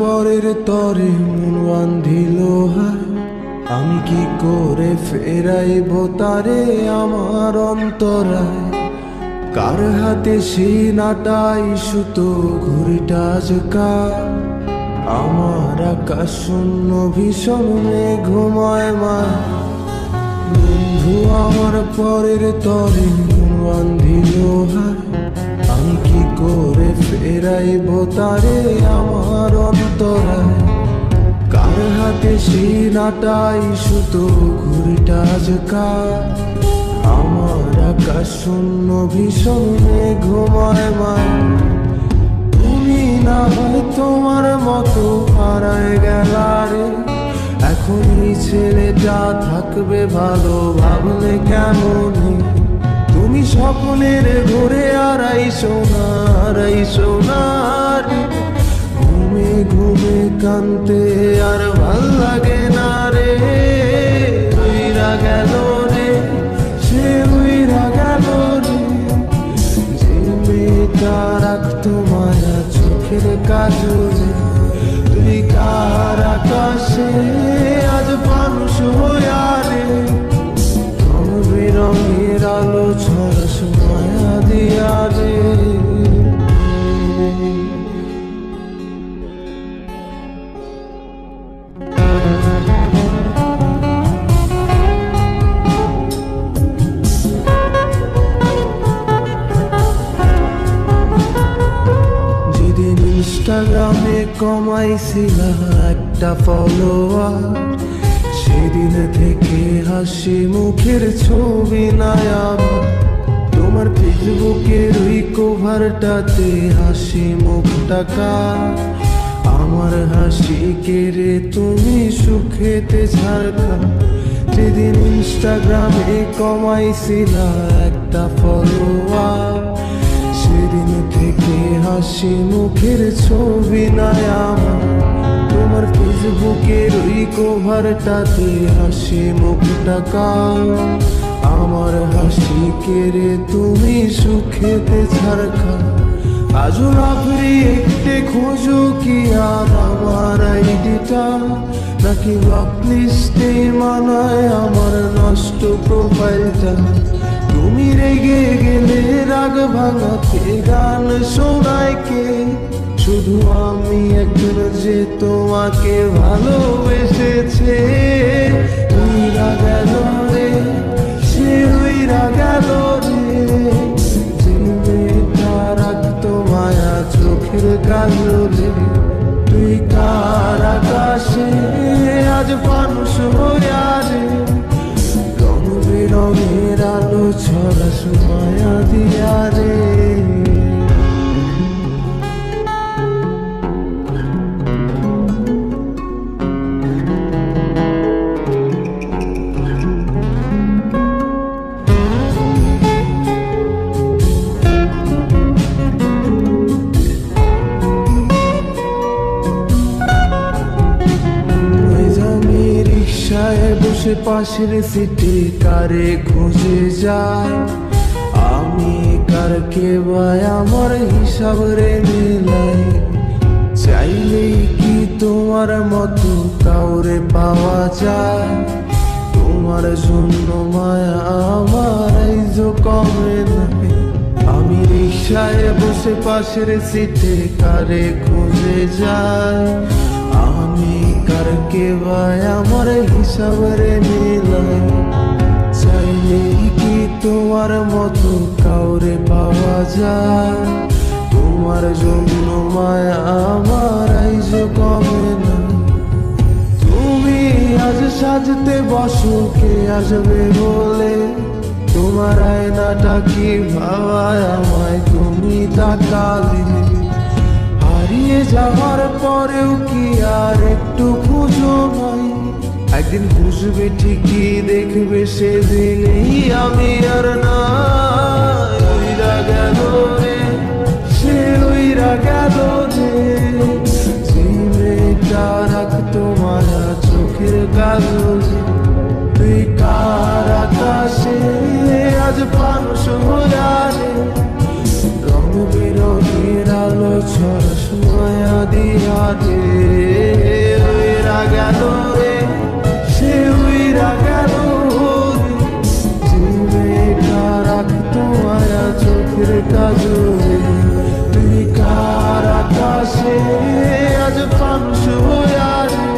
পরের তরে মন বান্ধিল হায়, আমি কি করে ফেরাইব তারে আমার অন্তরায়। কার হাতে সেই নাটাই সুতো ঘুরিটা আজকা, আমার আকাশ শূন্য ভীষণ ঘুমায় মা। বন্ধু আমার পরের তরে মন বান্ধিল হায়, আমি কি করে ফেরাইব তারে আমার অন্তরায়। কার হাতে সেই নাটাই সুতো ঘুরিটা আজকা, আমার আকাশ শূন্য ভীষণ ঘুমায় মা। তুমি না হয় তোমার মতো হারায় গেলারে, এখন এই ছেলেটা থাকবে ভালো ভাবলে কেমন। তুমি স্বপ্নের ঘুরে আড়াই সোনার, ঘুমে ঘুমে কানতে আর ভাল লাগে না রে। উইরা গেল রে, সে উইরা গেল রে, যে মেয়েটা রাখতো মায়া চোখের কাজলে। তুই কার আকাশে আজ মানুষ হইয়া রে, রঙের আলো ছড়াস মায়া দিয়া রে। যেদিন ইনস্টাগ্রামে কমাইছিলা একটা ফলোয়ার, সেদিন থেকে হাসি মুখের ছবি নাই আমার। তোমার ফেসবুকের ওই কভারটাতে হাসি মুখটা কার, আমার হাসি কেড়ে তুমি সুখেতে ঝাড়খা। যেদিন ইনস্টাগ্রামে কমাইছিলা একটা ফলোয়ার, সেদিন থেকে হাসি মুখের ছবি নাই আমার। তোমার ফেসবুকের ওই কভারটাতে হাসি মুখটা কার, আমার হাসি কেড়ে তুমি সুখেতে ছাড়খা। আজও রাত্রি একটে খোঁজো কি আর আমার আইডিটা, নাকি ব্লক লিস্টে মানায় আমার নষ্ট প্রোফাইলটা। তুমি রেগে গেলে রাগ ভাঙাতে গান শোনায় কে, শুধু আমি একজন যে তোমাকে ভালোবেসেছে। উইরা গেল রে, সে উইরা গেল রে, যে মেয়েটা রাখতো মায়া চোখের কাজলে। তুই কার আকাশে আজ মানুষ হইয়া রে, রং বেরঙের আলো ছড়াস মায়া দিয়া রে। বসে পাশের সিটে কারে খুঁজে যায়, আমি কারকে ভাই আমার হিসাব রে মেলাই। চাইলেই কি তোমার মতো কাউরে পাওয়া যায়, তোমার জন্য মায়া আমার আইজো কমে নাই। আমি রিক্সায় বসে পাশের সিটে কারে খুঁজে যায়, আমি কারকে ভাই আমার হিসাব রে মিলাই। চাইলেই কি তোমার মতো কাউরে পাওয়া যায়, তোমার জন্য মায়া আমার আইজো কমে না। তুমি আজ সাজতে বসো কে আসবে বলে, তোমার আয়নাটা কি ভাবায় আমায় তুমি তাকালে। হারিয়ে যাওয়ার পরেও কি আর একটু খুঁজো নাই, এক একদিন বুঝবে ঠিকই, দেখবে সেদিনই আমি আর নাই। উইরা গেল রে, সে উইরা গেল রে, যে মেয়েটা রাখতো মায়া চোখের কাজলে। তুই কার আকাশে আজ মানুষ হইয়া রে, রং বেরঙের আলো ছড়াস মায়া দিয়া রে। উইরা গেল রে, সে উইরা গেল রে, যে মেয়েটা রাখতো মায়া চোখের কাজলে। তুই কার আকাশে আজ মানুষ হইয়া রে,